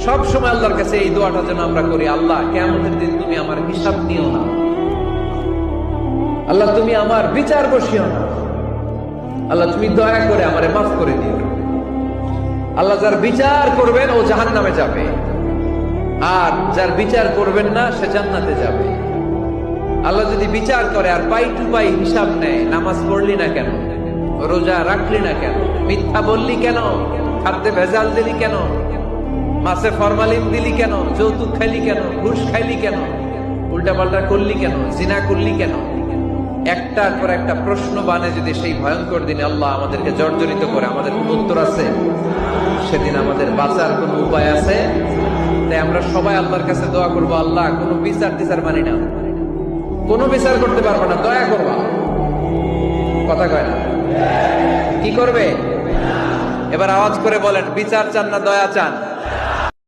সব সময় আল্লাহর কাছে এই দোয়াটা যেন আমরা করি, আল্লাহ কিয়ামতের দিন তুমি আমার হিসাব নিও না, আল্লাহ তুমি আমার বিচার বসিও না, আল্লাহ তুমি দয়া করে আমারে মাফ করে দিও। আল্লাহ যার বিচার করবেন ও জাহান্নামে যাবে, আর যার বিচার করবেন না সে জান্নাতে যাবে। আল্লাহ যদি বিচার করে আর পাই টু পাই হিসাব নেয়, নামাজ পড়লি না কেন, রোজা রাখলি না কেন, মিথ্যা বললি কেন, খাদ্যে ভেজাল দিলি কেন, মাছে ফরমালিন দিলি কেন, যৌতুক খাইলি কেন, ঘুষ খাইলি কেন, উল্টাপাল্টা করলি কেন, জিনা করলি কেন, একটার পর একটা প্রশ্ন বানে যদি সেই ভয়ঙ্কর দিনে আল্লাহ আমাদেরকে জর্জরিত করে, আমাদের কোন উত্তর আছে? সেদিন আমাদের বাঁচার কোন উপায় আছে? তাই আমরা সবাই আল্লাহর কাছে দোয়া করবো, আল্লাহ কোনো বিচার টিচার মানি না, কোনো বিচার করতে পারবো না, দয়া করবা। কথা কয় না? কি করবে? এবার আওয়াজ করে বলেন, বিচার চান না দয়া চান?